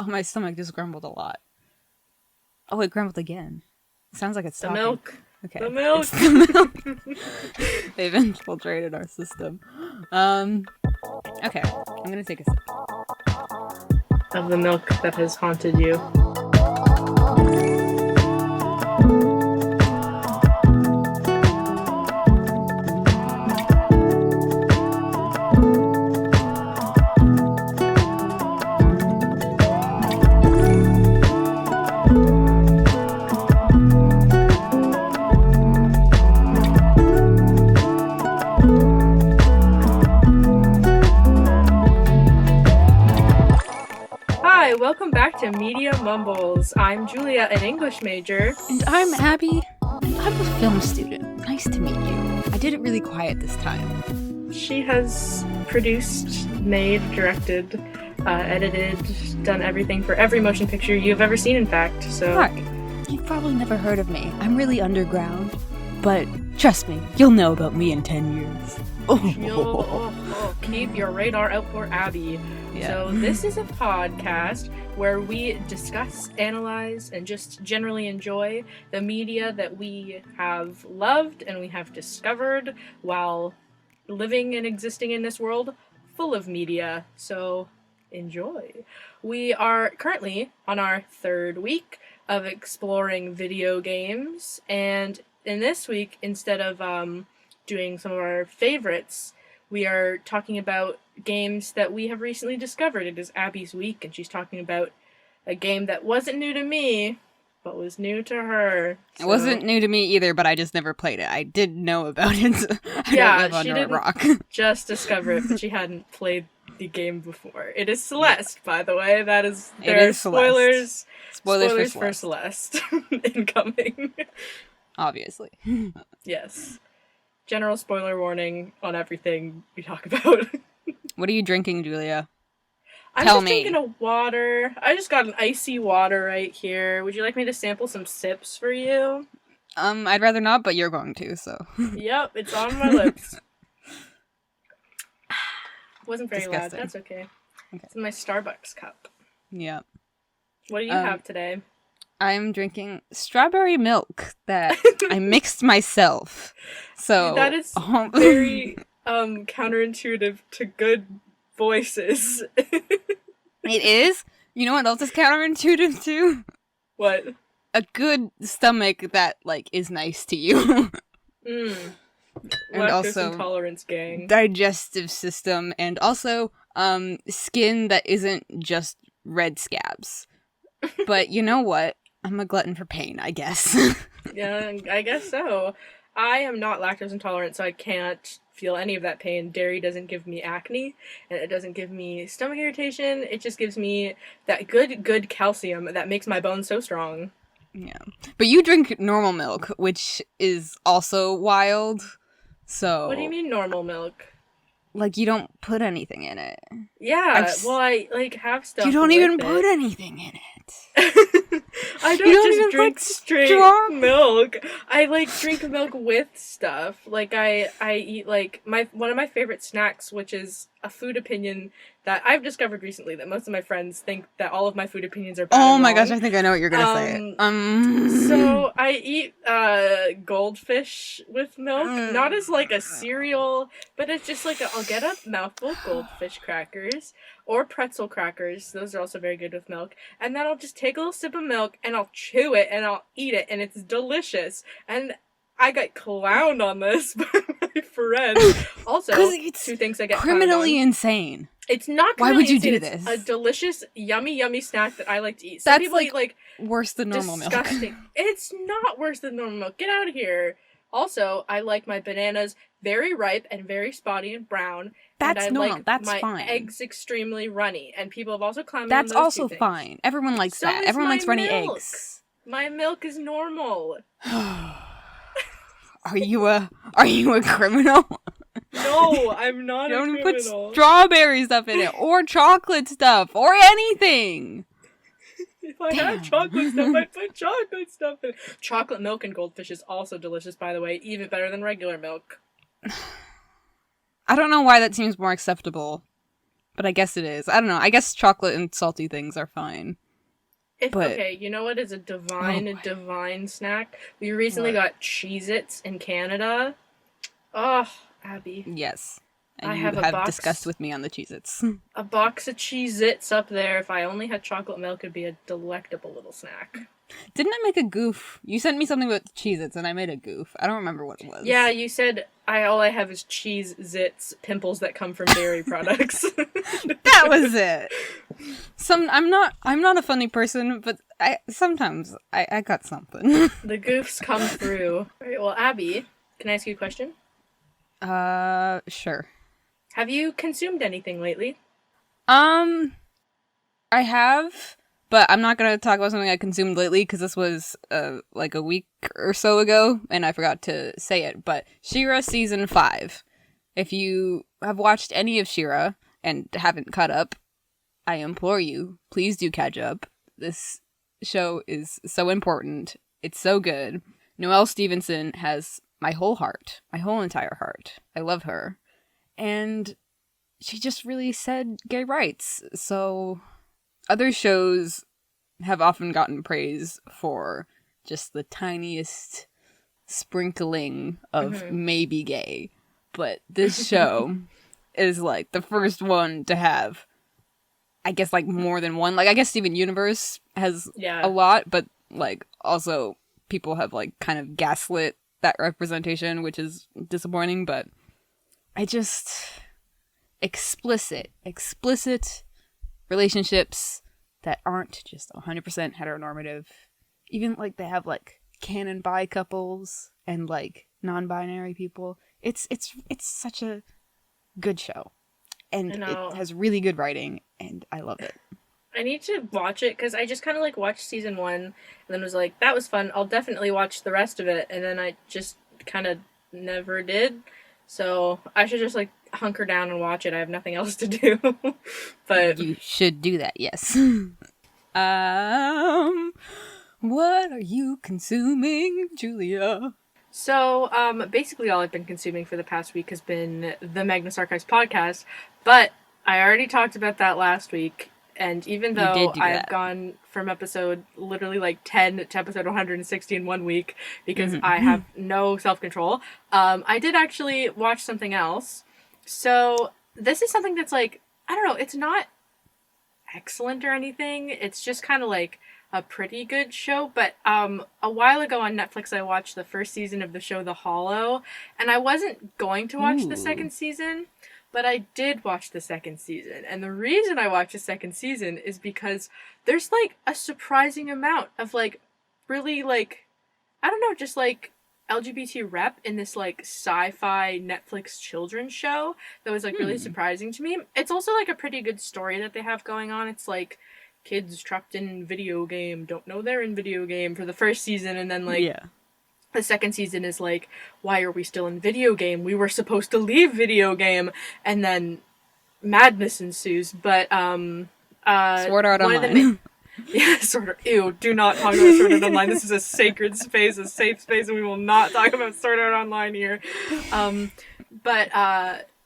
Oh, my stomach just grumbled a lot. Oh, it grumbled again. Sounds like it's The talking. milk. Okay. The milk. It's the milk. They've infiltrated our system. Okay. I'm gonna take a sip. Of the milk that has haunted you. Hi, welcome back to Media Mumbles. I'm Julia, an English major. And I'm Abby. And I'm a film student. Nice to meet you. I did it really quiet this time. She has produced, made, directed, edited, done everything for every motion picture you've ever seen, in fact. So, Hi. You've probably never heard of me. I'm really underground. But trust me, you'll know about me in 10 years. Keep your radar out for Abby. Yeah. So this is a podcast where we discuss, analyze, and just generally enjoy the media that we have loved and we have discovered while living and existing in this world full of media. So enjoy. We are currently on our third week of exploring video games, and in this week, instead of doing some of our favorites, we are talking about games that we have recently discovered. It is Abby's week, and she's talking about a game that wasn't new to me, but was new to her. So. It wasn't new to me either, but I just never played it. I did know about it. I don't live under a rock. Just discover it, but she hadn't played the game before. It is Celeste, by the way. There are spoilers. Spoilers for Celeste incoming. Obviously. Yes. General spoiler warning on everything we talk about. What are you drinking, Julia? I'm just drinking a water. I just got an icy water right here. Would you like me to sample some sips for you? I'd rather not, but you're going to, so. Yep, it's on my lips. Wasn't very Disgusting. Loud. That's okay. It's in my Starbucks cup. Yeah. What do you have today? I'm drinking strawberry milk that I mixed myself. So that is very counterintuitive to good voices. It is? You know what else is counterintuitive too? What? A good stomach that, like, is nice to you. And Lactose also intolerance gang. Digestive system, and also skin that isn't just red scabs. But you know what? I'm a glutton for pain, I guess. Yeah, I guess so. I am not lactose intolerant, so I can't feel any of that pain. Dairy doesn't give me acne, and it doesn't give me stomach irritation. It just gives me that good calcium that makes my bones so strong. Yeah. But you drink normal milk, which is also wild, so... What do you mean normal milk? Like, you don't put anything in it. Yeah, well, I, have stuff You don't even put anything in it. I don't just drink straight milk. I, drink milk with stuff. I eat, one of my favorite snacks, which is a food opinion that I've discovered recently, that most of my friends think that all of my food opinions are bad. Oh my gosh, I think I know what you're gonna say. So, I eat, goldfish with milk. Not as, a cereal, but it's just, I'll get a mouthful of goldfish crackers, or pretzel crackers. Those are also very good with milk. And then I'll just take a little sip of milk, and I'll chew it, and I'll eat it, and it's delicious. And I got clowned on this by my friend. Also, two things I get criminally insane. It's not criminally Why would you insane. Do this? It's a delicious, yummy snack that I like to eat. Some people eat, worse than normal disgusting. Milk. It's not worse than normal milk. Get out of here. Also, I like my bananas very ripe and very spotty and brown. That's and I normal. like That's my fine. Eggs extremely runny, and people have also clowned me That's on those also two things. fine. Everyone likes So that. is Everyone likes my runny milk. eggs. My milk is normal. Are you a criminal? No, I'm not. You a don't criminal. put strawberry stuff in it, or chocolate stuff, or anything. If I had chocolate stuff, I'd put chocolate stuff in. Chocolate milk and goldfish is also delicious, by the way, even better than regular milk. I don't know why that seems more acceptable But I guess it is. I don't know. I guess chocolate and salty things are fine. Okay, you know what is a divine snack? We recently got Cheez-Its in Canada. Oh, Abby. Yes. And I you have discussed with me on the Cheez-Its. A box of Cheez-Its up there. If I only had chocolate milk, it'd be a delectable little snack. Didn't I make a goof? You sent me something with Cheez-Its and I made a goof. I don't remember what it was. Yeah, you said all I have is Cheez-Its, pimples that come from dairy products. That was it. I'm not a funny person, but sometimes I got something. The goofs come through. Alright, well, Abby, can I ask you a question? Sure. Have you consumed anything lately? I have, but I'm not gonna talk about something I consumed lately because this was like a week or so ago, and I forgot to say it. But She-Ra season 5. If you have watched any of She-Ra and haven't caught up, I implore you, please do catch up. This show is so important. It's so good. Noelle Stevenson has my whole heart, my whole entire heart. I love her. And she just really said gay rights. So other shows have often gotten praise for just the tiniest sprinkling of maybe gay. But this show is like the first one to have, I guess, like more than one. Like, I guess Steven Universe has a lot, but like also people have like kind of gaslit that representation, which is disappointing. But I just explicit relationships that aren't just 100% heteronormative. Even like they have like canon bi couples and like non-binary people. It's such a good show, and it has really good writing, and I love it. I need to watch it because I just kind of like watched season 1 and then was like, that was fun, I'll definitely watch the rest of it, and then I just kind of never did. So I should just like hunker down and watch it. I have nothing else to do. But you should do that, yes. What are you consuming, Julia? So, basically all I've been consuming for the past week has been the Magnus Archives podcast, but I already talked about that last week, and even though I've gone from episode literally like 10 to episode 160 in 1 week, because I have no self-control, I did actually watch something else. So, this is something that's like, I don't know, it's not excellent or anything, it's just kind of like a pretty good show, but a while ago on Netflix I watched the first season of the show The Hollow, and I wasn't going to watch the second season, but I did watch the second season, and the reason I watched the second season is because there's like a surprising amount of like really like, I don't know, just like LGBT rep in this like sci-fi Netflix children's show that was like really surprising to me. It's also like a pretty good story that they have going on. It's like kids trapped in video game don't know they're in video game for the first season, and then like the second season is like, why are we still in video game? We were supposed to leave video game, and then madness ensues. But Sword Art Online. Yeah, Sword Art. Ew, do not talk about Sword Art Online. This is a sacred space, a safe space, and we will not talk about Sword Art Online here. But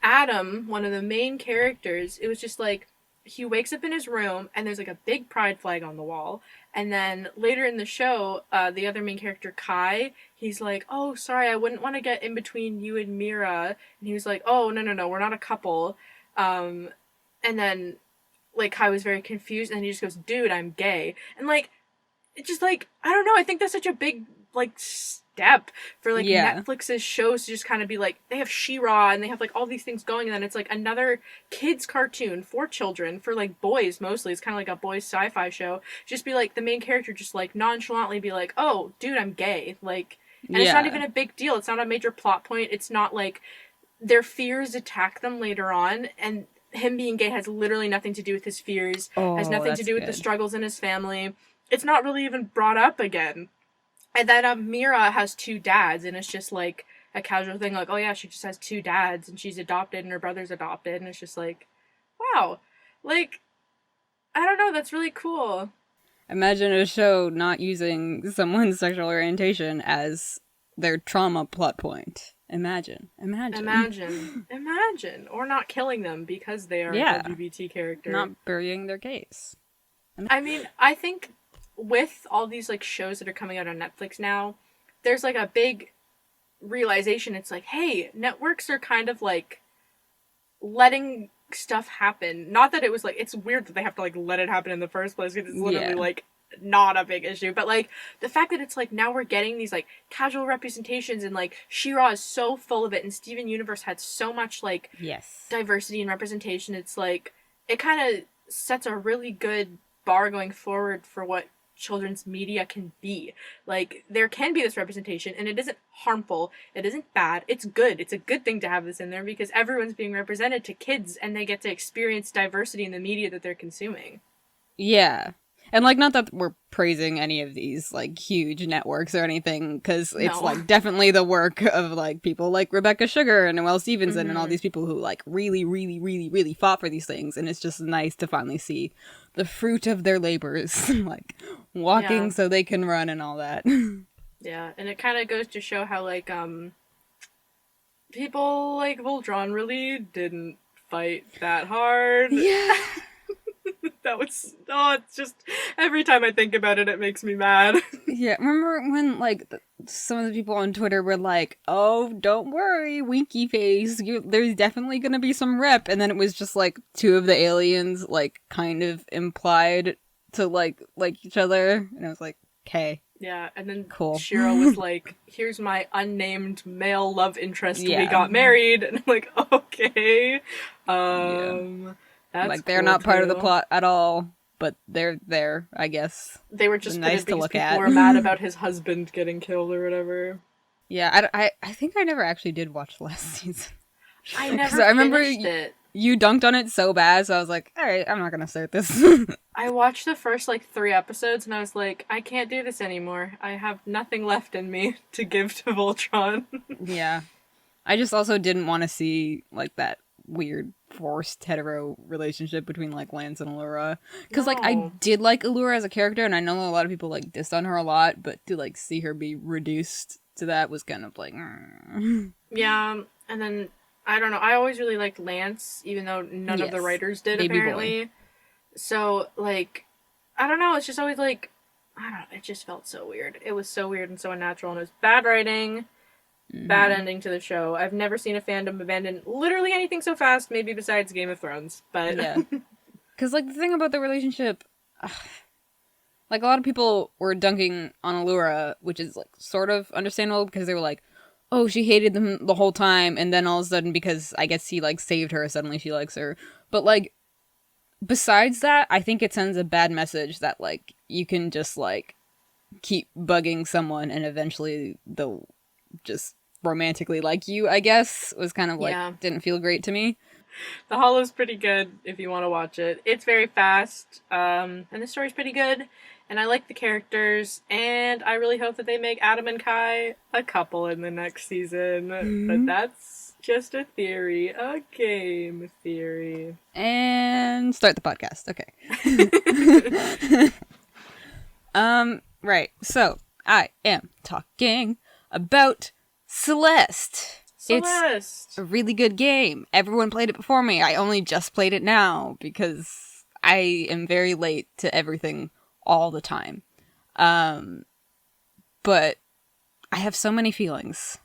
Adam, one of the main characters, it was just like, he wakes up in his room and there's like a big pride flag on the wall, and then later in the show the other main character Kai, he's like, oh sorry, I wouldn't want to get in between you and Mira, and he was like, oh no, we're not a couple, and then like Kai was very confused, and he just goes, dude, I'm gay. And like, it's just like, I don't know, I think that's such a big like step for like Netflix's shows to just kind of be like, they have She-Ra and they have like all these things going, and then it's like another kids cartoon for children, for like boys mostly. It's kind of like a boys sci-fi show. Just be like, the main character just like nonchalantly be like, oh dude, I'm gay. Like, and it's not even a big deal. It's not a major plot point. It's not like their fears attack them later on, and him being gay has literally nothing to do with his fears, has nothing to do with the struggles in his family. It's not really even brought up again. And then Mira has 2 dads, and it's just like a casual thing, like, oh yeah, she just has 2 dads, and she's adopted, and her brother's adopted, and it's just like, wow. Like, I don't know, that's really cool. Imagine a show not using someone's sexual orientation as their trauma plot point, Imagine. Imagine. Or not killing them because they are an LGBT character. Not burying their gays. I mean, I think with all these, like, shows that are coming out on Netflix now, there's, like, a big realization. It's like, hey, networks are kind of, like, letting stuff happen. Not that it was, like, it's weird that they have to, like, let it happen in the first place, because it's literally, like, not a big issue, but, like, the fact that it's, like, now we're getting these, like, casual representations, and, like, She-Ra is so full of it, and Steven Universe had so much, like, diversity and representation. It's, like, it kind of sets a really good bar going forward for what children's media can be. Like, there can be this representation, and it isn't harmful, it isn't bad, it's good. It's a good thing to have this in there, because everyone's being represented to kids, and they get to experience diversity in the media that they're consuming. Yeah. And, like, not that we're praising any of these, like, huge networks or anything, because it's, like, definitely the work of, like, people like Rebecca Sugar and Noelle Stevenson and all these people who, like, really, really, really, really fought for these things, and it's just nice to finally see the fruit of their labors, like, walking so they can run and all that. Yeah, and it kind of goes to show how, like, people like Voltron really didn't fight that hard. Yeah. That was, it's just, every time I think about it, it makes me mad. Yeah, remember when, like, some of the people on Twitter were like, oh, don't worry, Winky Face, there's definitely gonna be some rep, and then it was just, like, two of the aliens, like, kind of implied to, like each other, and I was like, okay. Yeah, and then cool. Shira was like, here's my unnamed male love interest, we got married, and I'm like, okay, That's like, they're cool not part too. of the plot at all, but they're there, I guess. They were just nice to look people at. were mad about his husband getting killed or whatever. Yeah, I think I never actually did watch the last season. I never finished it. You dunked on it so bad, so I was like, alright, I'm not gonna start this. I watched the first, like, 3 episodes, and I was like, I can't do this anymore. I have nothing left in me to give to Voltron. Yeah. I just also didn't want to see, like, that weird forced hetero relationship between, like, Lance and Allura, because like, I did like Allura as a character, and I know a lot of people, like, dissed on her a lot, but to, like, see her be reduced to that was kind of like yeah. And then I don't know, I always really liked Lance, even though none of the writers did, baby apparently boy. So, like, I don't know, it's just always like, I don't know, it just felt so weird. It was so weird and so unnatural, and it was bad writing. Bad ending to the show. I've never seen a fandom abandon literally anything so fast, maybe besides Game of Thrones, but... Yeah. Because, like, the thing about the relationship... like, a lot of people were dunking on Allura, which is, like, sort of understandable, because they were like, oh, she hated them the whole time, and then all of a sudden, because I guess he, like, saved her, suddenly she likes her. But, like, besides that, I think it sends a bad message that, like, you can just, like, keep bugging someone, and eventually they'll just... romantically like you, I guess, was kind of like, didn't feel great to me. The Hollow's pretty good if you want to watch it. It's very fast, and the story's pretty good, and I like the characters, and I really hope that they make Adam and Kai a couple in the next season, but that's just a theory, a game theory. And start the podcast, okay. Right, so, I am talking about Celeste. It's a really good game. Everyone played it before me. I only just played it now because I am very late to everything all the time. But I have so many feelings.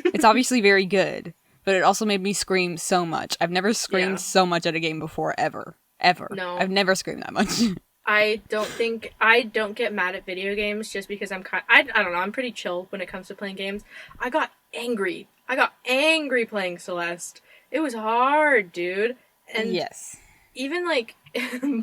It's obviously very good, but it also made me scream so much. I've never screamed so much at a game before, ever. Ever. No. I've never screamed that much. I don't get mad at video games just because I don't know, I'm pretty chill when it comes to playing games. I got angry playing Celeste. It was hard, dude. And yes. Even, like,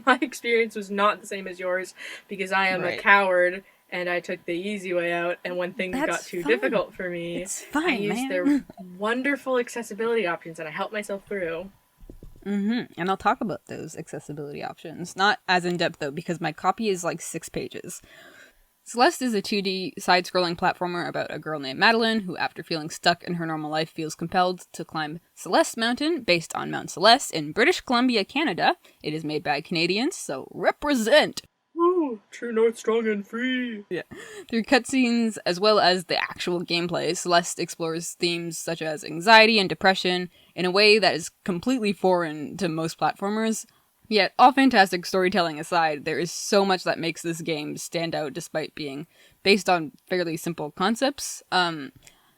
my experience was not the same as yours because I am a coward and I took the easy way out, and when things got too difficult for me, I used their wonderful accessibility options and I helped myself through. And I'll talk about those accessibility options. Not as in-depth, though, because my copy is like 6 pages. Celeste is a 2D side-scrolling platformer about a girl named Madeline, who after feeling stuck in her normal life feels compelled to climb Celeste Mountain, based on Mount Celeste in British Columbia, Canada. It is made by Canadians, so represent! Woo! True North, strong and free. Yeah. Through cutscenes, as well as the actual gameplay, Celeste explores themes such as anxiety and depression in a way that is completely foreign to most platformers. Yet, all fantastic storytelling aside, there is so much that makes this game stand out despite being based on fairly simple concepts.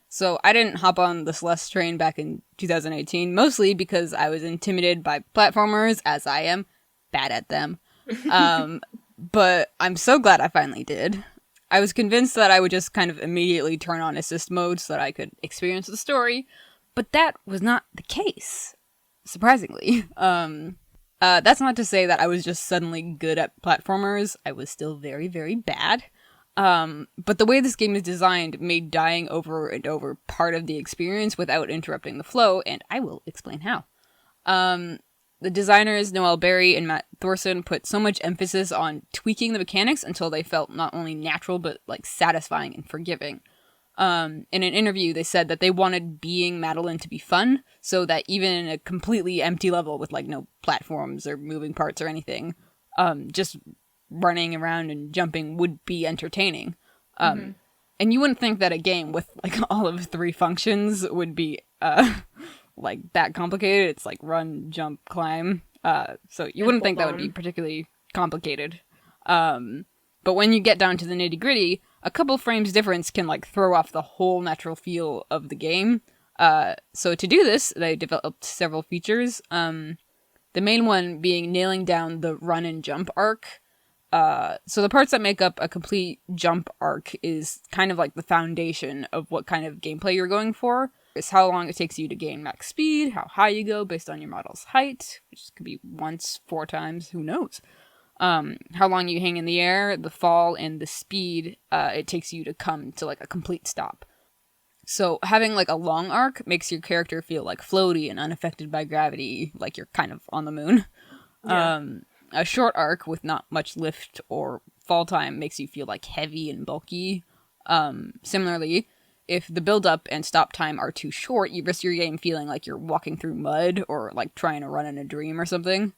So I didn't hop on the Celeste train back in 2018, mostly because I was intimidated by platformers, as I am bad at them. But I'm so glad I finally did. I was convinced that I would just kind of immediately turn on assist mode so that I could experience the story, but that was not the case, surprisingly. That's not to say that I was just suddenly good at platformers. I was still very, very bad. But the way this game is designed made dying over and over part of the experience without interrupting the flow, and I will explain how. The designers, Noel Berry and Matt Thorson, put so much emphasis on tweaking the mechanics until they felt not only natural, but like satisfying and forgiving. In an interview, they said that they wanted being Madeline to be fun, so that even in a completely empty level with like no platforms or moving parts or anything, just running around and jumping would be entertaining. And you wouldn't think that a game with like all of 3 functions would be like that complicated. It's like run, jump, climb. So you wouldn't think that would be particularly complicated. But when you get down to the nitty gritty, a couple frames difference can like throw off the whole natural feel of the game. So to do this, they developed several features. The main one being nailing down the run and jump arc. So the parts that make up a complete jump arc is kind of like the foundation of what kind of gameplay you're going for. It's how long it takes you to gain max speed, how high you go based on your model's height, which could be once, 4 times, who knows. How long you hang in the air, the fall, and the speed it takes you to come to like a complete stop. So having like a long arc makes your character feel like floaty and unaffected by gravity, like you're kind of on the moon. Yeah. A short arc with not much lift or fall time makes you feel like heavy and bulky. Similarly, if the build-up and stop time are too short, you risk your game feeling like you're walking through mud or like trying to run in a dream or something.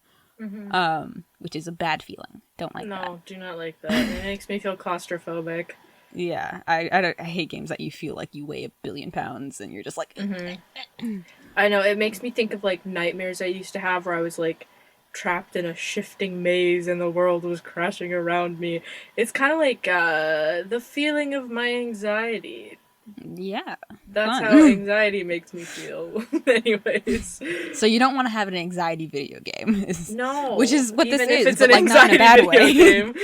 Which is a bad feeling. Don't like that. No, do not like that. It makes me feel claustrophobic. Yeah, I hate games that you feel like you weigh 1 billion pounds and you're just like... I know, it makes me think of like nightmares I used to have where I was like trapped in a shifting maze and the world was crashing around me. It's kind of like the feeling of my anxiety. Yeah. That's how anxiety makes me feel. Anyways. So you don't want to have an anxiety video game. No. Which is what even this if is, it's but an like not in a bad way. game.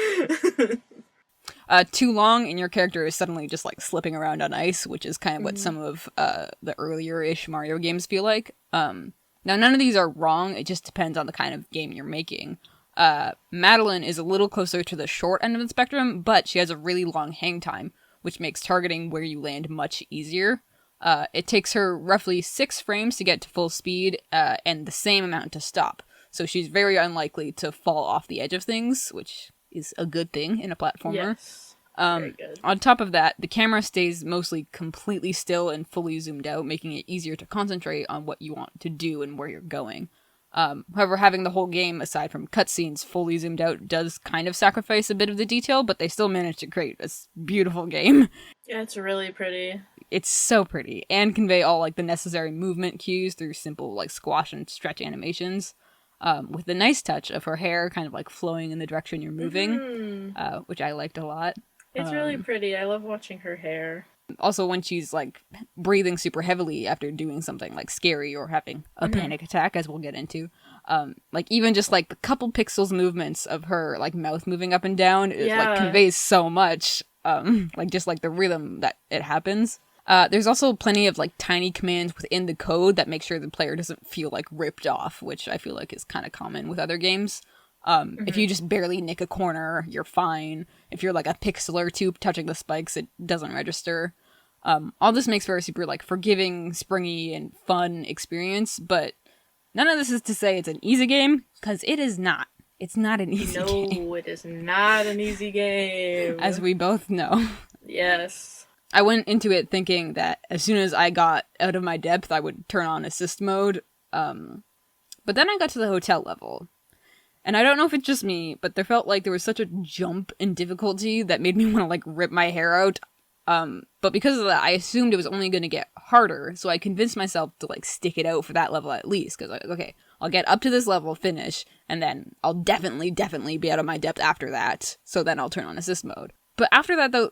Too long and your character is suddenly just like slipping around on ice, which is kind of what some of the earlier-ish Mario games feel like. Now, none of these are wrong, it just depends on the kind of game you're making. Madeline is a little closer to the short end of the spectrum, but she has a really long hang time, which makes targeting where you land much easier. It takes her roughly 6 frames to get to full speed, and the same amount to stop. So she's very unlikely to fall off the edge of things, which is a good thing in a platformer. Yes. Very good. On top of that, the camera stays mostly completely still and fully zoomed out, making it easier to concentrate on what you want to do and where you're going. However, having the whole game, aside from cutscenes, fully zoomed out does kind of sacrifice a bit of the detail, but they still manage to create a beautiful game. Yeah, it's really pretty. It's so pretty, and convey all like the necessary movement cues through simple like squash and stretch animations. With the nice touch of her hair kind of like flowing in the direction you're moving, which I liked a lot. It's really pretty. I love watching her hair. Also, when she's like breathing super heavily after doing something like scary or having a panic attack, as we'll get into, like even just like the couple pixels movements of her like mouth moving up and down, it like conveys so much. Like just like the rhythm that it happens. There's also plenty of like tiny commands within the code that make sure the player doesn't feel like ripped off, which I feel like is kind of common with other games. If you just barely nick a corner, you're fine. If you're like a pixel or 2 touching the spikes, it doesn't register. All this makes for a super like forgiving, springy, and fun experience, but none of this is to say it's an easy game, because it is not. It's not an easy game. No, it is not an easy game. As we both know. Yes. I went into it thinking that as soon as I got out of my depth, I would turn on assist mode. But then I got to the hotel level. And I don't know if it's just me, but there felt like there was such a jump in difficulty that made me want to like rip my hair out. But because of that, I assumed it was only going to get harder, so I convinced myself to like stick it out for that level at least. Because like, okay, I'll get up to this level, finish, and then I'll definitely be out of my depth after that. So then I'll turn on assist mode. But after that, though,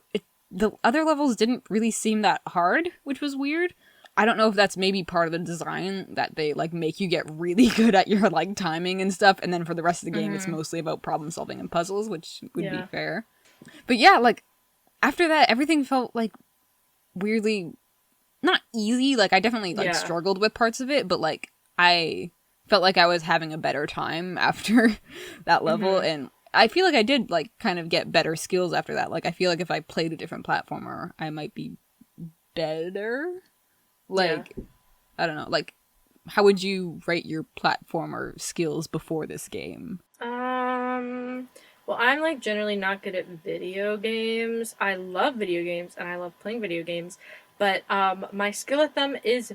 the other levels didn't really seem that hard, which was weird. I don't know if that's maybe part of the design that they like make you get really good at your like timing and stuff, and then for the rest of the game it's mostly about problem solving and puzzles, which would be fair. But yeah, like after that everything felt like weirdly not easy. Like I definitely like struggled with parts of it, but like I felt like I was having a better time after that level, and I feel like I did like kind of get better skills after that. Like I feel like if I played a different platformer, I might be better. Like, I don't know, like, how would you rate your platformer skills before this game? Well, I'm, like, generally not good at video games. I love video games, and I love playing video games, but, my skill at them is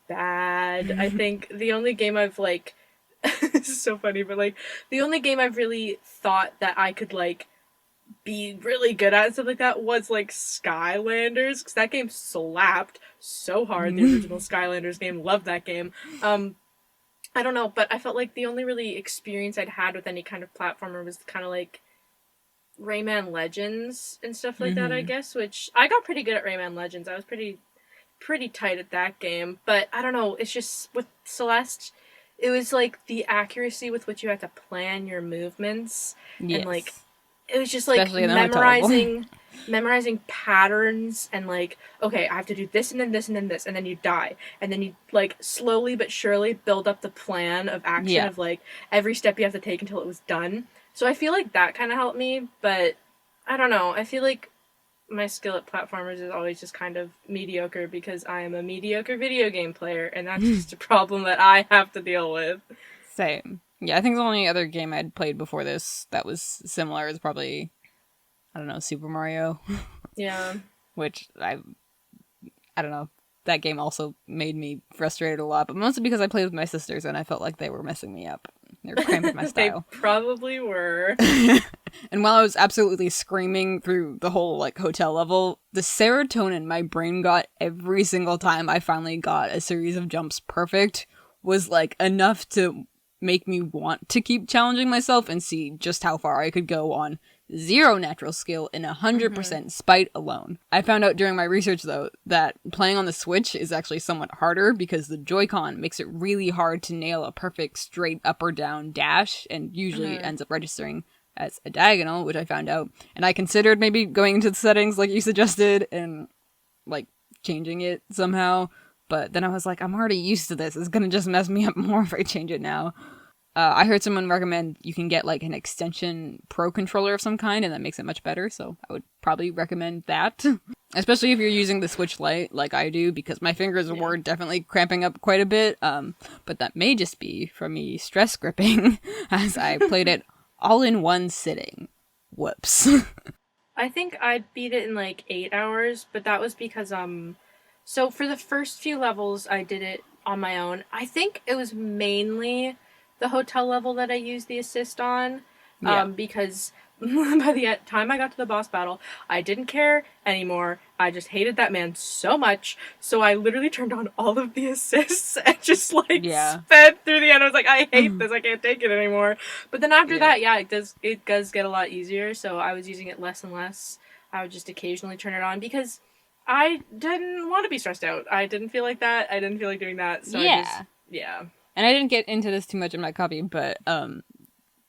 bad. I think the only game I've, like, this is so funny, but, like, the only game I've really thought that I could, like, be really good at and stuff like that was like Skylanders, because that game slapped so hard. The original Skylanders game, loved that game. I don't know, but I felt like the only really experience I'd had with any kind of platformer was kind of like Rayman Legends and stuff like that, I guess, which I got pretty good at Rayman Legends. I was pretty tight at that game, but I don't know, it's just with Celeste, it was like the accuracy with which you had to plan your movements and like it was just like memorizing patterns and like, okay, I have to do this and then this and then this, and then you die. And then you like slowly but surely build up the plan of action of like every step you have to take until it was done. So I feel like that kind of helped me, but I don't know. I feel like my skill at platformers is always just kind of mediocre because I am a mediocre video game player, and that's just a problem that I have to deal with. Same. Yeah, I think the only other game I'd played before this that was similar is probably, I don't know, Super Mario. Yeah. Which I don't know. That game also made me frustrated a lot, but mostly because I played with my sisters and I felt like they were messing me up. They were cramping my style. They probably were. And while I was absolutely screaming through the whole like hotel level, the serotonin my brain got every single time I finally got a series of jumps perfect was like enough to make me want to keep challenging myself and see just how far I could go on 0 natural skill and 100% spite alone. I found out during my research though that playing on the Switch is actually somewhat harder because the Joy-Con makes it really hard to nail a perfect straight up or down dash, and usually ends up registering as a diagonal, which I found out. And I considered maybe going into the settings like you suggested and like changing it somehow. But then I was like, I'm already used to this. It's gonna just mess me up more if I change it now. I heard someone recommend you can get like an extension pro controller of some kind, and that makes it much better. So I would probably recommend that, especially if you're using the Switch Lite like I do, because my fingers were definitely cramping up quite a bit. But that may just be from me stress gripping as I played it all in one sitting. Whoops. I think I beat it in like 8 hours, but that was because so for the first few levels I did it on my own. I think it was mainly the hotel level that I used the assist on, because by the time I got to the boss battle, I didn't care anymore. I just hated that man so much, so I literally turned on all of the assists and just like sped through the end. I was like, I hate this, I can't take it anymore. But then after that, it does get a lot easier, so I was using it less and less. I would just occasionally turn it on because I didn't want to be stressed out. I didn't feel like that. I didn't feel like doing that, so And I didn't get into this too much in my copy, but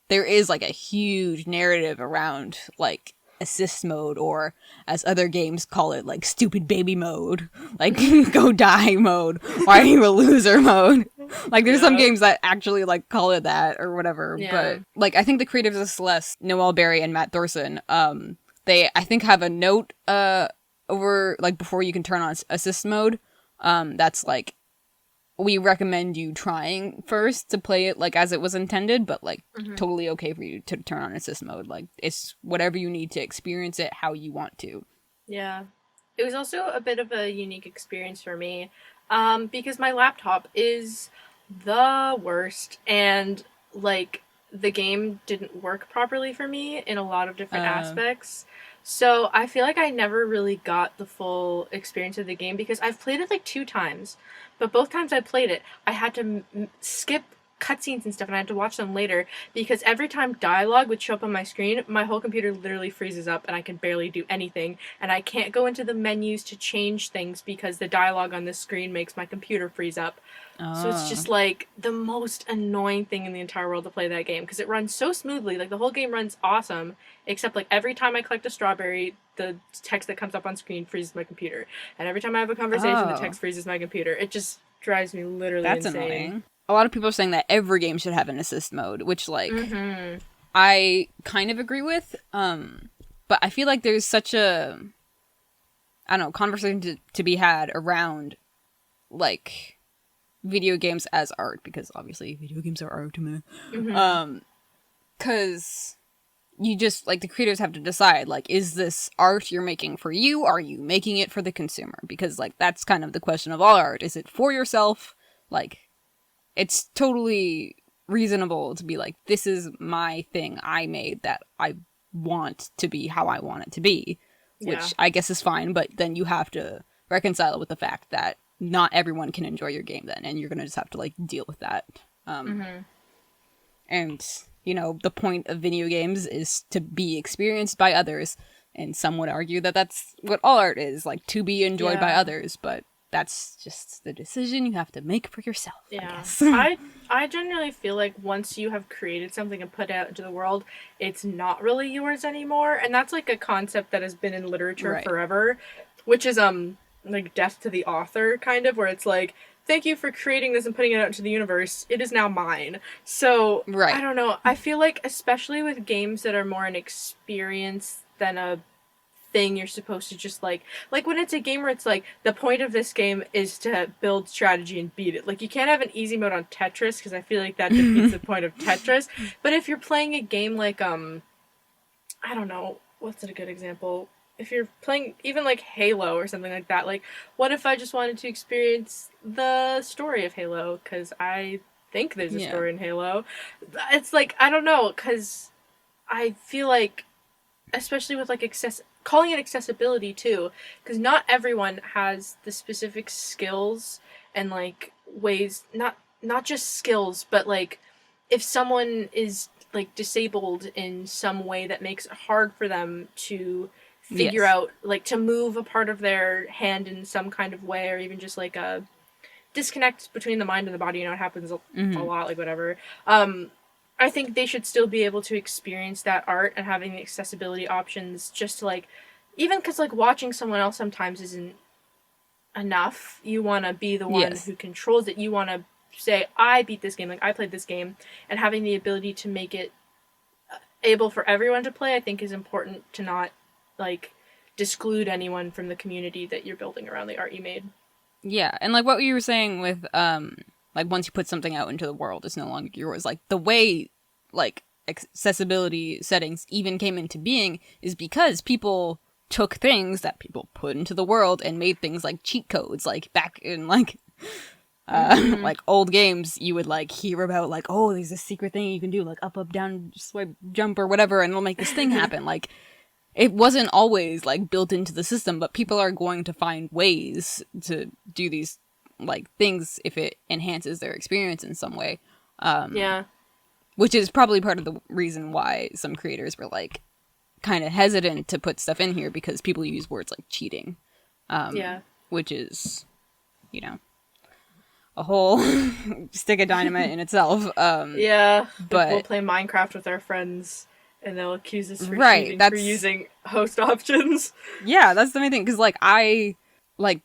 there is like a huge narrative around like assist mode, or as other games call it, like stupid baby mode, like go die mode, why are you a loser mode. Like there's some games that actually like call it that or whatever. But like I think the creators of Celeste, Noel Berry and Matt Thorson, they I think have a note over like before you can turn on assist mode, that's like, we recommend you trying first to play it like as it was intended, but like totally okay for you to turn on assist mode. Like it's whatever you need to experience it how you want to. Yeah. It was also a bit of a unique experience for me, because my laptop is the worst, and like the game didn't work properly for me in a lot of different aspects. So I feel like I never really got the full experience of the game because I've played it like 2 times, but both times I played it, I had to skip cutscenes and stuff, and I had to watch them later because every time dialogue would show up on my screen, my whole computer literally freezes up and I can barely do anything, and I can't go into the menus to change things because the dialogue on the screen makes my computer freeze up. So it's just like the most annoying thing in the entire world to play that game because it runs so smoothly. Like the whole game runs awesome, except like every time I collect a strawberry, the text that comes up on screen freezes my computer. And every time I have a conversation, the text freezes my computer. It just drives me literally insane. That's annoying. A lot of people are saying that every game should have an assist mode, which like I kind of agree with. But I feel like there's such a, I don't know, conversation to be had around like video games as art, because obviously video games are art to me. Because you just, like, the creators have to decide, like, is this art you're making for you? Are you making it for the consumer? Because, like, that's kind of the question of all art. Is it for yourself? Like, it's totally reasonable to be like, this is my thing I made that I want to be how I want it to be, which I guess is fine, but then you have to reconcile it with the fact that not everyone can enjoy your game then, and you're gonna just have to, like, deal with that. And, you know, the point of video games is to be experienced by others, and some would argue that that's what all art is, like, to be enjoyed by others, but that's just the decision you have to make for yourself, I guess. I generally feel like once you have created something and put it out into the world, it's not really yours anymore, and that's, like, a concept that has been in literature forever, which is, like, death to the author, kind of, where it's like, thank you for creating this and putting it out into the universe. It is now mine. So, I don't know. I feel like, especially with games that are more an experience than a thing you're supposed to just, like when it's a game where it's like, the point of this game is to build strategy and beat it. Like, you can't have an easy mode on Tetris, because I feel like that defeats the point of Tetris. But if you're playing a game like, I don't know, what's a good example? If you're playing even like Halo or something like that, like, what if I just wanted to experience the story of Halo? Because I think there's a story in Halo. It's like, I don't know, because I feel like, especially with like calling it accessibility too, because not everyone has the specific skills and like ways, not just skills, but like if someone is like disabled in some way that makes it hard for them to figure out, like, to move a part of their hand in some kind of way, or even just like a disconnect between the mind and the body, you know, it happens a lot, like, whatever. I think they should still be able to experience that art, and having the accessibility options just to, like, even because, like, watching someone else sometimes isn't enough. You want to be the one who controls it. You want to say, I beat this game, like, I played this game, and having the ability to make it able for everyone to play, I think, is important, to not, like, disclude anyone from the community that you're building around the art you made. Yeah, and like what you were saying with, like, once you put something out into the world, it's no longer yours. Like, the way, like, accessibility settings even came into being is because people took things that people put into the world and made things like cheat codes. Like, back in, like, like, old games, you would, like, hear about, like, oh, there's this secret thing you can do, like, up, down, swipe, jump, or whatever, and it'll make this thing happen. Like, it wasn't always, like, built into the system, but people are going to find ways to do these, like, things if it enhances their experience in some way. Which is probably part of the reason why some creators were, like, kind of hesitant to put stuff in here, because people use words like cheating. Which is, you know, a whole stick of dynamite in itself. But we'll play Minecraft with our friends, and they'll accuse us for cheating for using host options. Yeah, that's the main thing, because, like,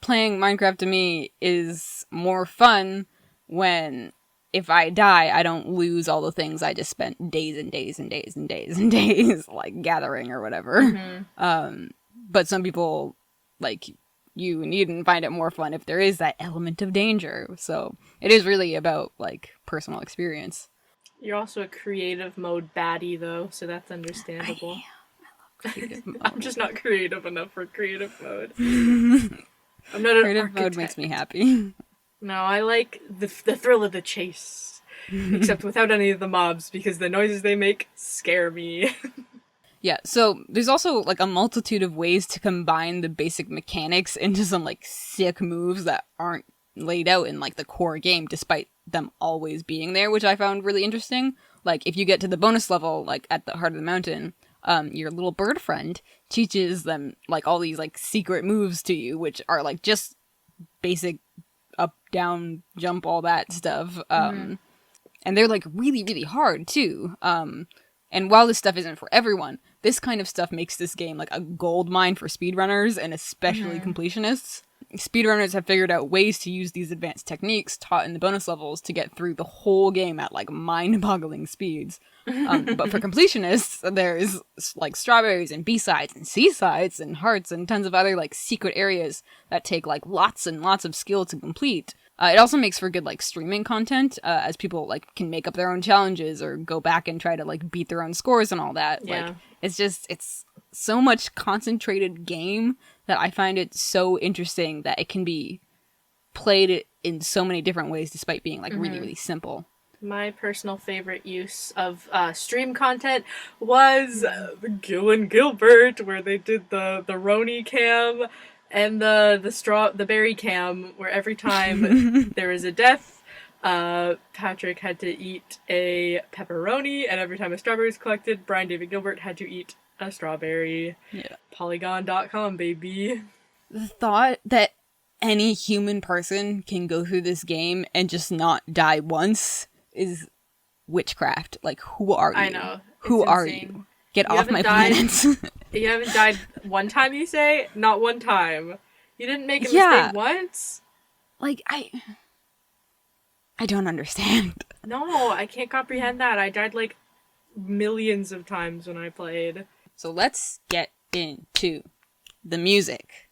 playing Minecraft to me is more fun when, if I die, I don't lose all the things I just spent days and days and days and days and days, like, gathering or whatever. But some people, like, you needn't find it more fun if there is that element of danger. So it is really about, like, personal experience. You're also a creative mode baddie, though, so that's understandable. I love creative mode. I'm just not creative enough for creative mode. I'm not an creative mode makes me happy. No, I like the thrill of the chase. except without any of the mobs, because the noises they make scare me. Yeah, so there's also like a multitude of ways to combine the basic mechanics into some like sick moves that aren't laid out in like the core game, despite them always being there, which I found really interesting. Like if you get to the bonus level, like at the heart of the mountain, your little bird friend teaches them like all these like secret moves to you, which are like just basic up, down, jump, all that stuff. And they're like really, really hard too. And while this stuff isn't for everyone, this kind of stuff makes this game like a gold mine for speedrunners and especially completionists. Speedrunners have figured out ways to use these advanced techniques taught in the bonus levels to get through the whole game at like mind-boggling speeds. But for completionists, there's like strawberries and B-sides and C-sides and hearts and tons of other like secret areas that take like lots and lots of skill to complete. It also makes for good like streaming content, as people like can make up their own challenges or go back and try to like beat their own scores and all that. Yeah. Like it's so much concentrated game that I find it so interesting that it can be played in so many different ways despite being like really, really simple. My personal favorite use of stream content was Gil and Gilbert, where they did the Roni cam and the berry cam, where every time there was a death, Patrick had to eat a pepperoni, and every time a strawberry was collected, Brian David Gilbert had to eat a strawberry. Yeah. Polygon.com, baby. The thought that any human person can go through this game and just not die once is witchcraft. Like, who are you? I know. Who are insane. you? Get off my planet. You haven't died one time, you say? Not one time. You didn't make a mistake once? Like, I don't understand. No, I can't comprehend that. I died like millions of times when I played. So let's get into the music.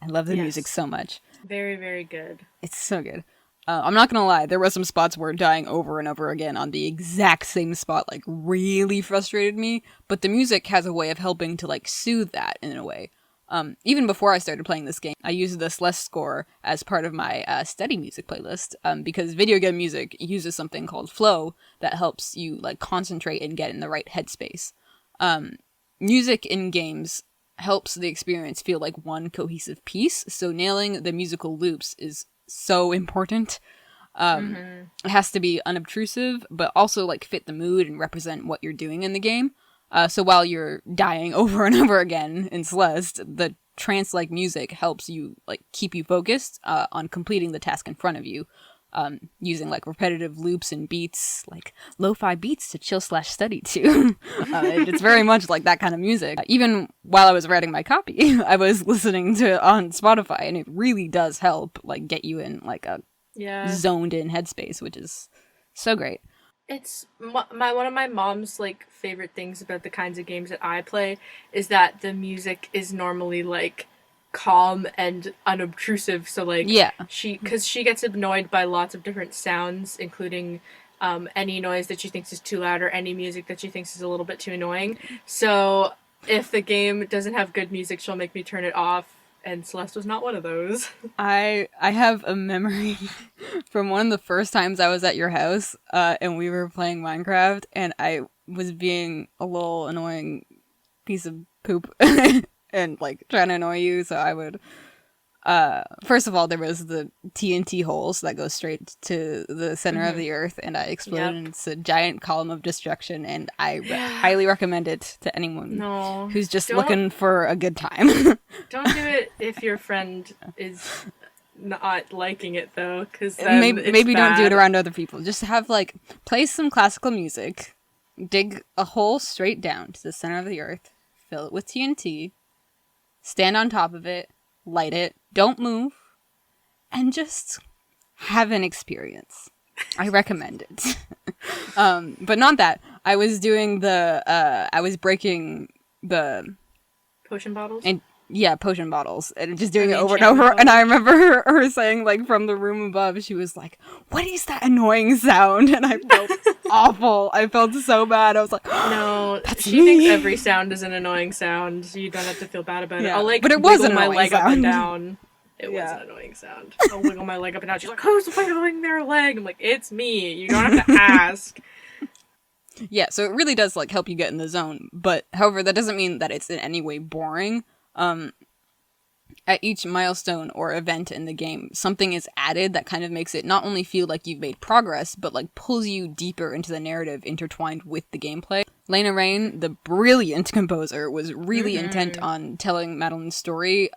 I love the music so much. Very, very good. It's so good. I'm not gonna lie, there were some spots where dying over and over again on the exact same spot, like, really frustrated me, but the music has a way of helping to, like, soothe that in a way. Even before I started playing this game, I used the Celeste score as part of my study music playlist, because video game music uses something called flow that helps you, like, concentrate and get in the right headspace. Music in games helps the experience feel like one cohesive piece, so nailing the musical loops is so important. It has to be unobtrusive, but also like fit the mood and represent what you're doing in the game. So while you're dying over and over again in Celeste, the trance-like music helps you like keep you focused on completing the task in front of you, using like repetitive loops and beats, like lo-fi beats to chill/study to. It's very much like that kind of music. Even while I was writing my copy, I was listening to on Spotify, and it really does help like get you in like a zoned in headspace, which is so great. It's one of my mom's like favorite things about the kinds of games that I play is that the music is normally like calm and unobtrusive, so like she gets annoyed by lots of different sounds, including any noise that she thinks is too loud or any music that she thinks is a little bit too annoying. So if the game doesn't have good music, she'll make me turn it off, and Celeste was not one of those. I have a memory from one of the first times I was at your house, and we were playing Minecraft, and I was being a little annoying piece of poop. And, like, trying to annoy you, so I would... first of all, there was the TNT holes that go straight to the center of the earth, and I exploded, and it's a giant column of destruction, and I highly recommend it to anyone who's just looking for a good time. Don't do it if your friend is not liking it, though, because then maybe don't do it around other people. Just have, like, play some classical music, dig a hole straight down to the center of the earth, fill it with TNT, stand on top of it, light it, don't move, and just have an experience. I recommend it. But not that. I was doing I was breaking the... Potion bottles? Potion bottles. And just doing it over and over. And I remember her saying, like, from the room above, she was like, "What is that annoying sound?" And I felt awful. I felt so bad. I was like, no, she thinks every sound is an annoying sound, so you don't have to feel bad about it. I'll, like, but it was wiggle my leg sound. up and down. It was an annoying sound. I'll wiggle my leg up and down. She's like, who's wiggling their leg? I'm like, it's me. You don't have to ask. Yeah, so it really does, like, help you get in the zone. But, however, that doesn't mean that it's in any way boring. At each milestone or event in the game, something is added that kind of makes it not only feel like you've made progress, but, like, pulls you deeper into the narrative intertwined with the gameplay. Lena Raine, the brilliant composer, was really intent on telling Madeline's story,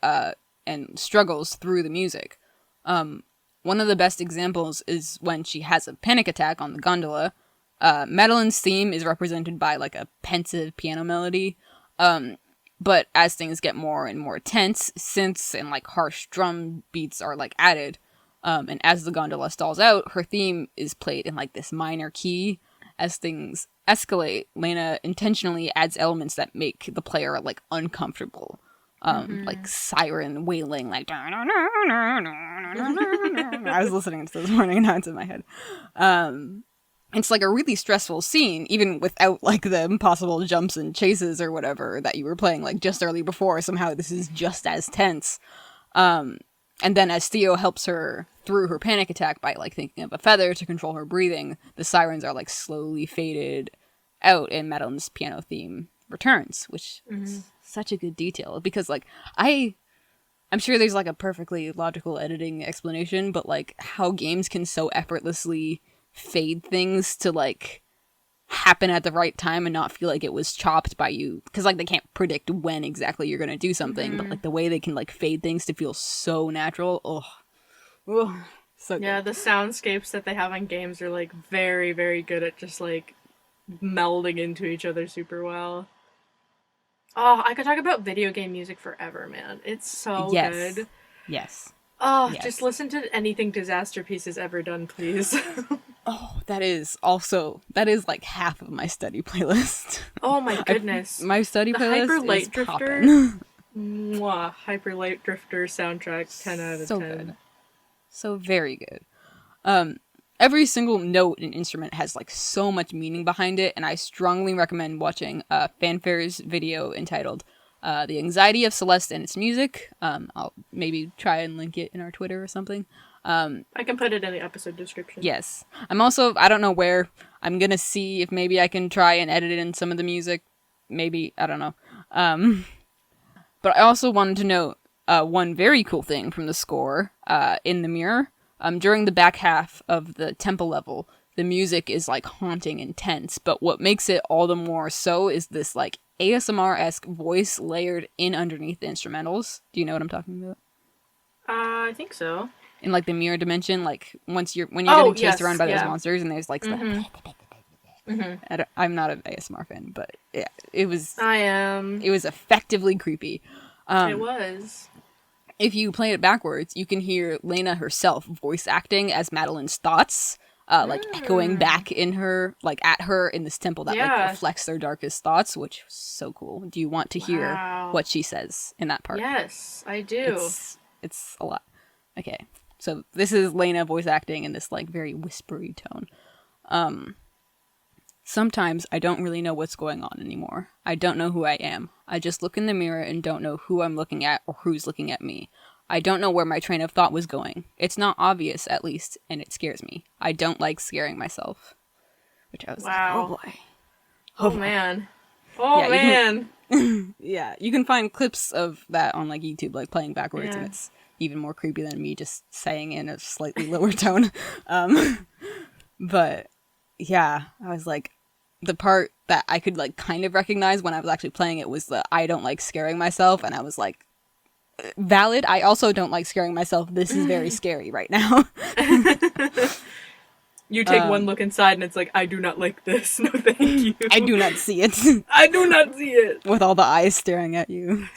and struggles through the music. One of the best examples is when she has a panic attack on the gondola. Madeline's theme is represented by, like, a pensive piano melody. But as things get more and more tense, synths and, like, harsh drum beats are, like, added. And as the gondola stalls out, her theme is played in, like, this minor key. As things escalate, Lena intentionally adds elements that make the player, like, uncomfortable. Like siren wailing, like I was listening to this morning and now it's in my head. It's like a really stressful scene, even without like the impossible jumps and chases or whatever that you were playing like just early before. Somehow this is just as tense. And then as Theo helps her through her panic attack by like thinking of a feather to control her breathing, the sirens are like slowly faded out and Madeline's piano theme returns, which is such a good detail because like I'm sure there's like a perfectly logical editing explanation, but like how games can so effortlessly fade things to like happen at the right time and not feel like it was chopped by you because like they can't predict when exactly you're gonna do something, but like the way they can like fade things to feel so natural. So good. Yeah, the soundscapes that they have on games are like very, very good at just like melding into each other super well. Oh, I could talk about video game music forever, man. It's so good. Yes. Oh, yes. Just listen to anything Disaster Piece has ever done, please. Oh, that is like half of my study playlist. Oh my goodness. My study playlist Hyper Light is Drifter. Mwah. Hyper Light Drifter soundtrack, 10 out of 10. So good. So very good. Every single note and instrument has like so much meaning behind it, and I strongly recommend watching Fanfare's video entitled The Anxiety of Celeste and Its Music. I'll maybe try and link it in our Twitter or something. I can put it in the episode description. Yes. I don't know where. I'm gonna see if maybe I can try and edit in some of the music. Maybe, I don't know. But I also wanted to note one very cool thing from the score in the mirror. During the back half of the temple level, the music is like haunting and tense, but what makes it all the more so is this like ASMR-esque voice layered in underneath the instrumentals. Do you know what I'm talking about? I think so. In like the mirror dimension, like when you're getting chased around by those monsters, and there's like I'm not an ASMR fan, but yeah, it was. I am. It was effectively creepy. It was. If you play it backwards, you can hear Lena herself voice acting as Madeline's thoughts, like echoing back in her, like at her in this temple that like reflects their darkest thoughts, which was so cool. Do you want to hear what she says in that part? Yes, I do. It's a lot. Okay, so this is Lena voice acting in this like very whispery tone. Sometimes I don't really know what's going on anymore. I don't know who I am. I just look in the mirror and don't know who I'm looking at or who's looking at me. I don't know where my train of thought was going. It's not obvious, at least, and it scares me. I don't like scaring myself. Which I was like, oh boy. Oh man. Oh man. Yeah, you can find clips of that on like YouTube, like playing backwards, and it's even more creepy than me just saying in a slightly lower tone. But yeah, I was like, the part that I could like kind of recognize when I was actually playing it was the I don't like scaring myself, and I was like, valid. I also don't like scaring myself. This is very scary right now. You take one look inside and it's like, I do not like this. No, thank you. I do not see it. I do not see it. With all the eyes staring at you.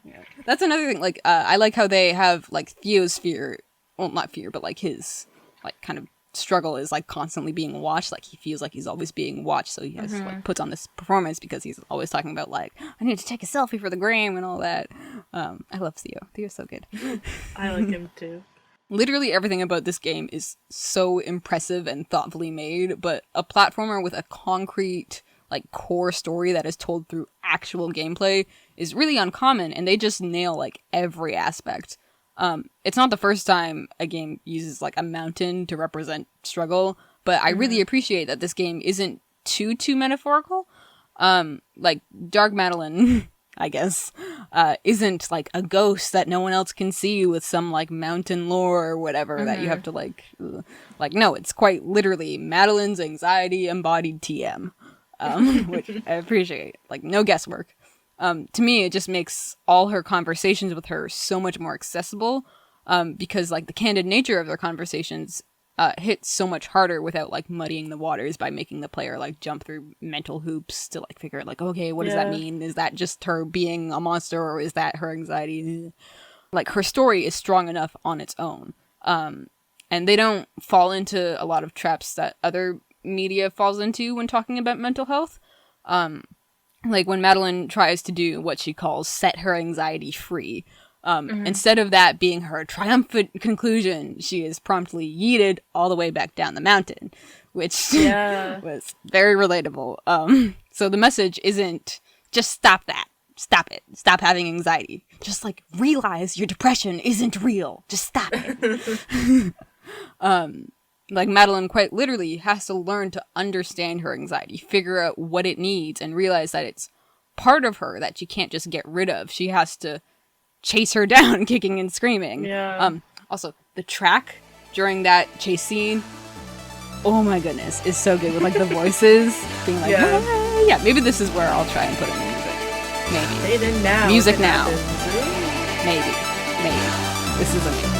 Yeah. That's another thing. Like, I like how they have like Theo's fear. Well, not fear, but like his like kind of struggle is like constantly being watched. Like he feels like he's always being watched, so he has like puts on this performance because he's always talking about like, I need to take a selfie for the gram and all that. I love Theo. Theo's so good. I like him too. Literally everything about this game is so impressive and thoughtfully made, but a platformer with a concrete like core story that is told through actual gameplay is really uncommon, and they just nail like every aspect. It's not the first time a game uses like a mountain to represent struggle, but I really appreciate that this game isn't too metaphorical. Like Dark Madeline, I guess, isn't like a ghost that no one else can see with some like mountain lore or whatever that you have to like no, it's quite literally Madeline's anxiety embodied TM, which I appreciate. Like no guesswork. To me, it just makes all her conversations with her so much more accessible, because like the candid nature of their conversations hits so much harder without like muddying the waters by making the player like jump through mental hoops to like figure out like, okay, what does that mean? Is that just her being a monster, or is that her anxiety? Like her story is strong enough on its own, and they don't fall into a lot of traps that other media falls into when talking about mental health. Like when Madeline tries to do what she calls set her anxiety free, instead of that being her triumphant conclusion, she is promptly yeeted all the way back down the mountain, which was very relatable. So the message isn't just stop that, stop it, stop having anxiety. Just like realize your depression isn't real. Just stop it. Like Madeline quite literally has to learn to understand her anxiety, figure out what it needs, and realize that it's part of her that she can't just get rid of. She has to chase her down, kicking and screaming. Yeah. Also, the track during that chase scene, oh my goodness, is so good with like the voices being like, yeah, maybe this is where I'll try and put in the music. Maybe. Say it in now. Music now. Maybe. This is amazing.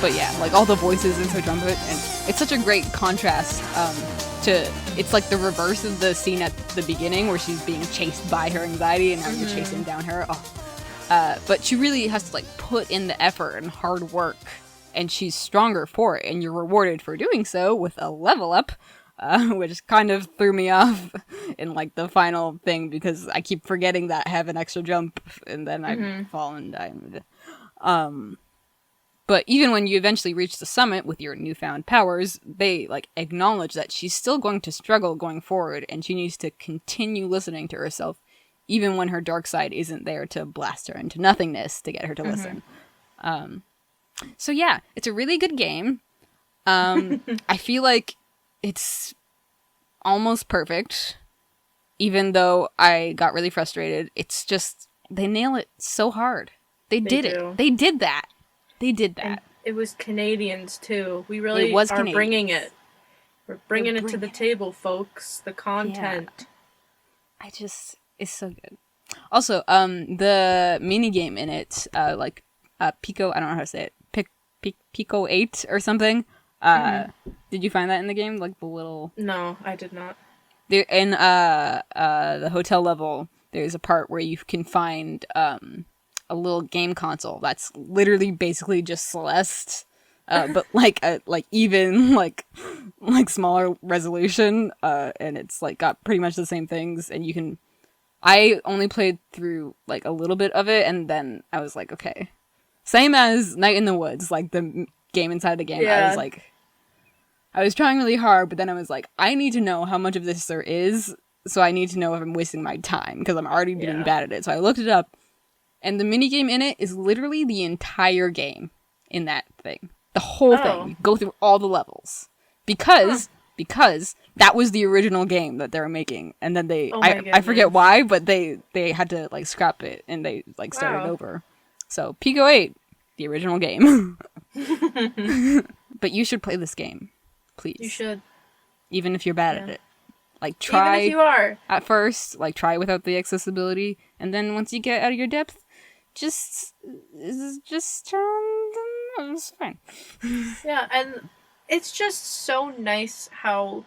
But yeah, like all the voices in her trumpet, and it's such a great contrast to, it's like the reverse of the scene at the beginning where she's being chased by her anxiety and having to chase him down her. But she really has to like put in the effort and hard work, and she's stronger for it, and you're rewarded for doing so with a level up, which kind of threw me off in like the final thing because I keep forgetting that I have an extra jump and then I fall and die. But even when you eventually reach the summit with your newfound powers, they like acknowledge that she's still going to struggle going forward, and she needs to continue listening to herself, even when her dark side isn't there to blast her into nothingness to get her to listen. So yeah, it's a really good game. I feel like it's almost perfect, even though I got really frustrated. It's just, they nail it so hard. They did it. They did that. They did that. And it was Canadians too. We really are Canadians. Bringing it. We're bringing it to the table, folks. The content. Yeah. It's so good. Also, the mini game in it, like Pico, I don't know how to say it, Pico 8 or something. Did you find that in the game? Like the little. No, I did not. In the hotel level, there's a part where you can find a little game console that's literally basically just Celeste, but like even like smaller resolution, and it's like got pretty much the same things, and you can. I only played through like a little bit of it, and then I was like, okay, same as Night in the Woods, like the game inside the game. Yeah. I was trying really hard, but then I was like, I need to know how much of this there is, so I need to know if I'm wasting my time because I'm already being bad at it. So I looked it up. And the minigame in it is literally the entire game in that thing. The whole thing. You go through all the levels. Because that was the original game that they were making. And then I forget why, but they had to like scrap it and they like started over. So Pico 8, the original game. But you should play this game. Please. You should. Even if you're bad at it. Like try even if you are. At first, like try without the accessibility. And then once you get out of your depth, just it's fine. Yeah, and it's just so nice how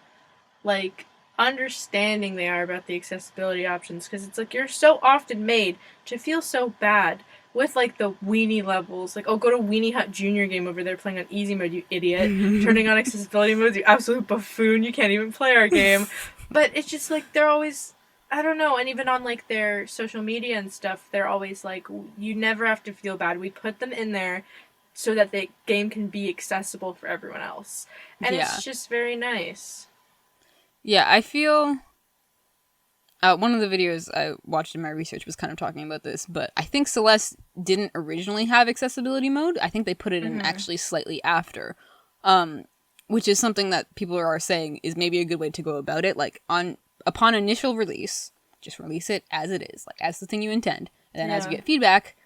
like understanding they are about the accessibility options, because it's like you're so often made to feel so bad with like the weenie levels, like, oh, go to Weenie Hut Junior game over there playing on easy mode, you idiot. Turning on accessibility modes, you absolute buffoon, you can't even play our game. But it's just like they're always I don't know, and even on like their social media and stuff, they're always like, you never have to feel bad. We put them in there so that the game can be accessible for everyone else. And Yeah. it's just very nice. Yeah, I feel one of the videos I watched in my research was kind of talking about this, but I think Celeste didn't originally have accessibility mode. I think they put it in actually slightly after, which is something that people are saying is maybe a good way to go about it. Like upon initial release, just release it as it is, like as the thing you intend, and then as you get feedback,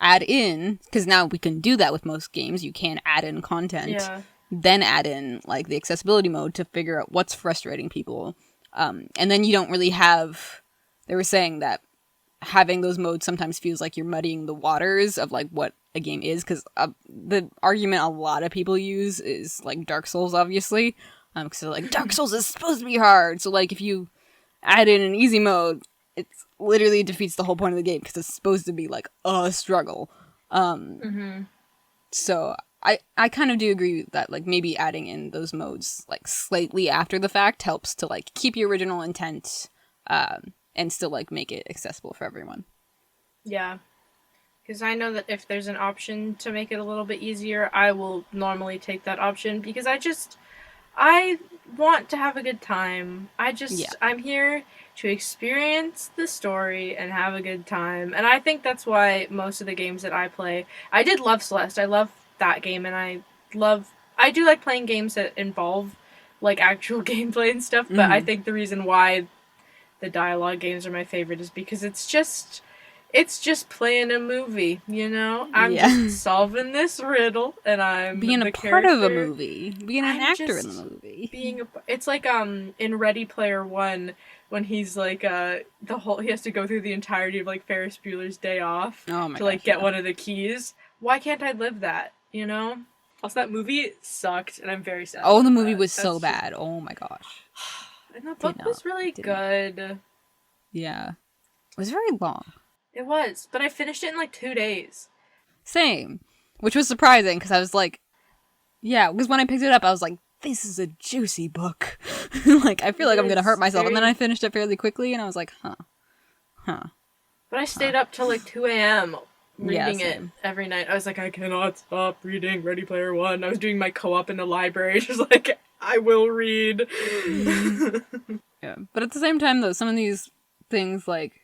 add in, because now we can do that with most games. You can add in content, then add in like the accessibility mode to figure out what's frustrating people. And then you don't really have, they were saying that having those modes sometimes feels like you're muddying the waters of like what a game is, because the argument a lot of people use is like Dark Souls, obviously, because they're like, Dark Souls is supposed to be hard, so like if you add in an easy mode, it literally defeats the whole point of the game because it's supposed to be like a struggle. So I kind of do agree that like maybe adding in those modes like slightly after the fact helps to like keep your original intent and still like make it accessible for everyone. Yeah. Because I know that if there's an option to make it a little bit easier, I will normally take that option because I want to have a good time. I'm here to experience the story and have a good time. And I think that's why most of the games that I play, I did love Celeste. I love that game, and I do like playing games that involve like actual gameplay and stuff, but I think the reason why the dialogue games are my favorite is because it's just playing a movie, you know? I'm just solving this riddle, and I'm being a part of a movie, being an actor in the movie. It's like in Ready Player One when he's like he has to go through the entirety of like Ferris Bueller's Day Off to get one of the keys. Why can't I live that? You know? Also, that movie sucked, and I'm very sad. Oh, the movie was so bad. Oh my gosh. And the book was really good. Yeah. It was very long. It was, but I finished it in like 2 days. Same. Which was surprising, because I was like, yeah, because when I picked it up, I was like, this is a juicy book. Like, I feel like I'm going to hurt myself. And then I finished it fairly quickly, and I was like, huh. But I stayed up till like 2 a.m. reading it every night. I was like, I cannot stop reading Ready Player One. I was doing my co-op in the library, just like, I will read. Yeah, but at the same time, though, some of these things, like,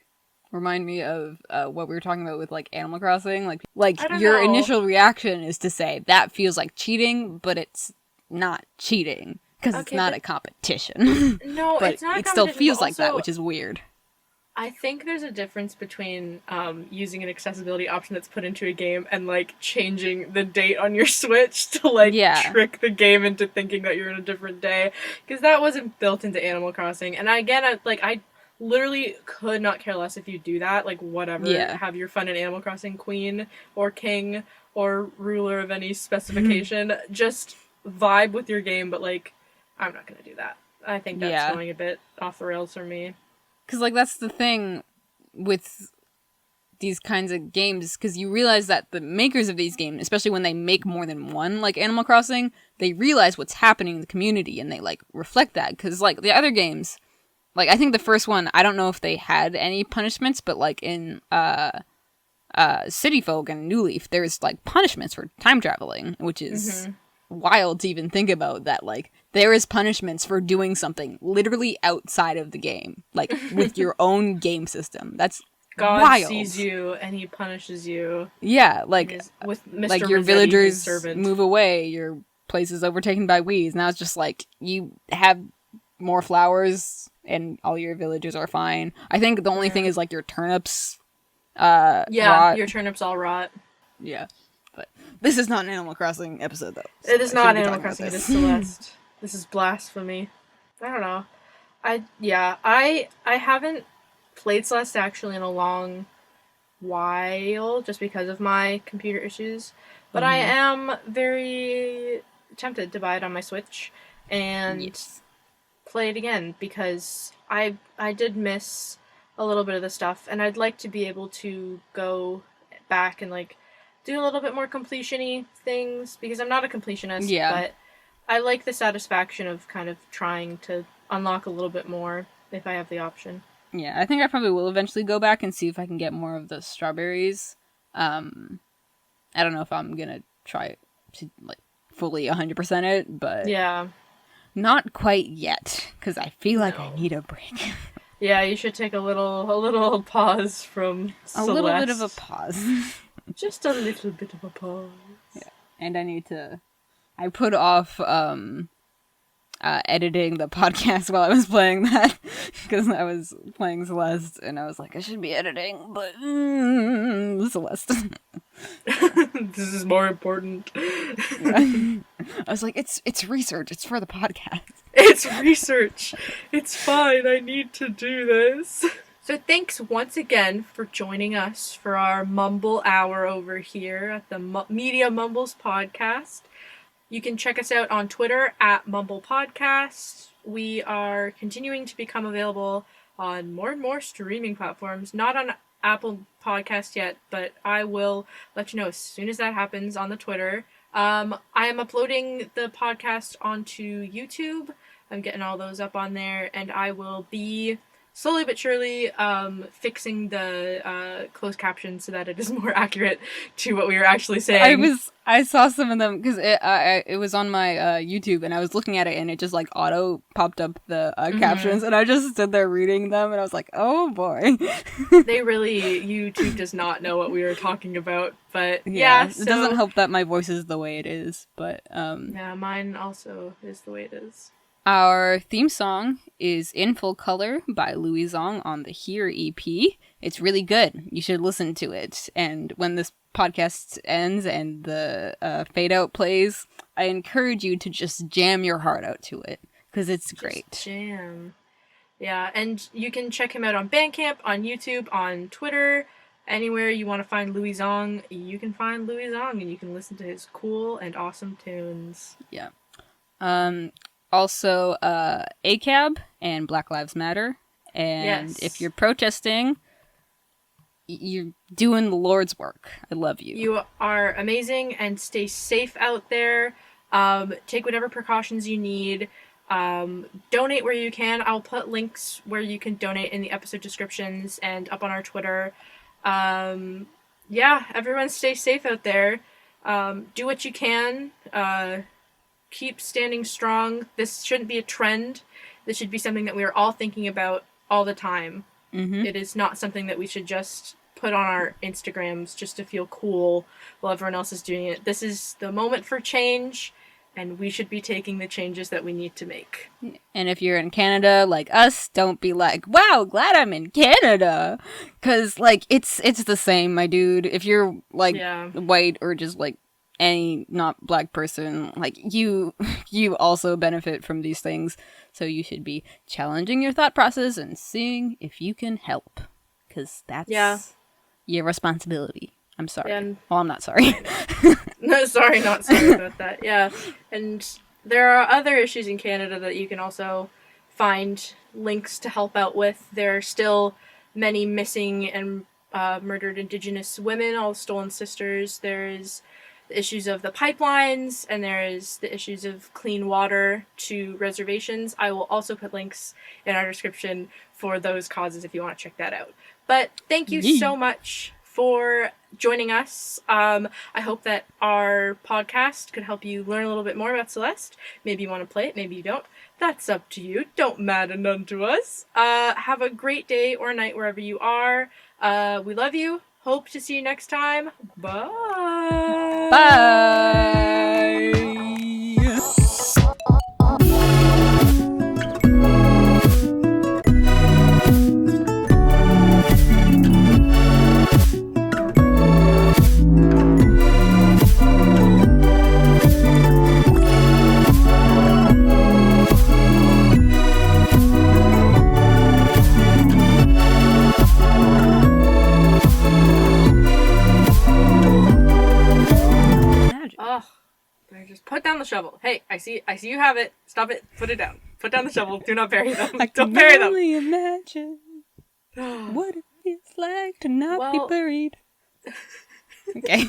remind me of what we were talking about with, like, Animal Crossing. Like your initial reaction is to say, that feels like cheating, but it's not cheating, because it's not a competition. No, but it's not a competition. It still feels like that, which is weird. I think there's a difference between using an accessibility option that's put into a game and, like, changing the date on your Switch to, like, trick the game into thinking that you're in a different day. Because that wasn't built into Animal Crossing. And again, I literally could not care less if you do that. Like, whatever. Yeah. Have your fun in Animal Crossing, queen or king or ruler of any specification. Just vibe with your game, but, like, I'm not going to do that. I think that's going a bit off the rails for me. Because, like, that's the thing with these kinds of games, because you realize that the makers of these games, especially when they make more than one, like Animal Crossing, they realize what's happening in the community, and they, like, reflect that. Because, like, the other games, like, I think the first one, I don't know if they had any punishments, but, like, in City Folk and New Leaf, there's, like, punishments for time traveling, which is wild to even think about, that, like, there is punishments for doing something literally outside of the game, like with your own game system. That's God wild. Sees you and he punishes you. Yeah, like with Mr. like your Rossetti, villagers move away, your place is overtaken by weeds. Now it's just like you have more flowers and all your villagers are fine. I think the only thing is like your turnips. Rot. Your turnips all rot. Yeah, but this is not an Animal Crossing episode though. So it is not Animal Crossing. It is Celeste. This is blasphemy. I don't know. I haven't played Celeste actually in a long while just because of my computer issues. But I am very tempted to buy it on my Switch and play it again because I did miss a little bit of the stuff and I'd like to be able to go back and like do a little bit more completion-y things because I'm not a completionist, but I like the satisfaction of kind of trying to unlock a little bit more if I have the option. Yeah, I think I probably will eventually go back and see if I can get more of the strawberries. I don't know if I'm gonna try to like fully 100% it, but Yeah. not quite yet because I feel like I need a break. Yeah, you should take a little pause from Celeste. A little bit of a pause. Just a little bit of a pause. Yeah, and I put off editing the podcast while I was playing that because I was playing Celeste and I was like, I should be editing, but Celeste. This is more important. Yeah. I was like, it's research. It's for the podcast. It's research. It's fine. I need to do this. So thanks once again for joining us for our Mumble Hour over here at the Media Mumbles podcast. You can check us out on Twitter at Mumble Podcast. We are continuing to become available on more and more streaming platforms. Not on Apple Podcast yet, but I will let you know as soon as that happens on the Twitter. I am uploading the podcast onto YouTube. I'm getting all those up on there, and I will be slowly but surely fixing the closed captions so that it is more accurate to what we were actually saying. I saw some of them because it was on my YouTube and I was looking at it and it just like auto popped up the captions and I just stood there reading them and I was like, oh boy. YouTube does not know what we were talking about, but yeah. It doesn't help that my voice is the way it is, but yeah, mine also is the way it is. Our theme song is In Full Color by Louis Zong on the Here EP. It's really good. You should listen to it. And when this podcast ends and the fade out plays, I encourage you to just jam your heart out to it because it's great. Just jam. Yeah, and you can check him out on Bandcamp, on YouTube, on Twitter. Anywhere you want to find Louis Zong, you can find Louis Zong and you can listen to his cool and awesome tunes. Yeah. Also, ACAB and Black Lives Matter. And if you're protesting, you're doing the Lord's work. I love you. You are amazing and stay safe out there. Take whatever precautions you need. Donate where you can. I'll put links where you can donate in the episode descriptions and up on our Twitter. Yeah, everyone stay safe out there. Do what you can. Keep standing strong. This shouldn't be a trend. This should be something that we are all thinking about all the time. Mm-hmm. It is not something that we should just put on our Instagrams just to feel cool while everyone else is doing it. This is the moment for change, and we should be taking the changes that we need to make. And if you're in Canada, like us, don't be like, wow, glad I'm in Canada. Because, like, it's the same, my dude. If you're, like, white or just, like, any not black person, like you also benefit from these things, so you should be challenging your thought process and seeing if you can help, because that's your responsibility. I'm sorry. Well, I'm not sorry. No, sorry, not sorry about that. Yeah, and there are other issues in Canada that you can also find links to help out with. There are still many missing and murdered Indigenous women, all stolen sisters. There's the issues of the pipelines, and there is the issues of clean water to reservations. I will also put links in our description for those causes if you want to check that out. But thank you so much for joining us. I hope that our podcast could help you learn a little bit more about Celeste. Maybe you want to play it, maybe you don't. That's up to you. Don't matter none to us. Have a great day or night wherever you are. We love you. Hope to see you next time. Bye. Bye. Put down the shovel. Hey, I see you have it. Stop it. Put it down. Put down the shovel. Do not bury them. Don't bury them. I can only imagine what it feels like to not be buried. Okay.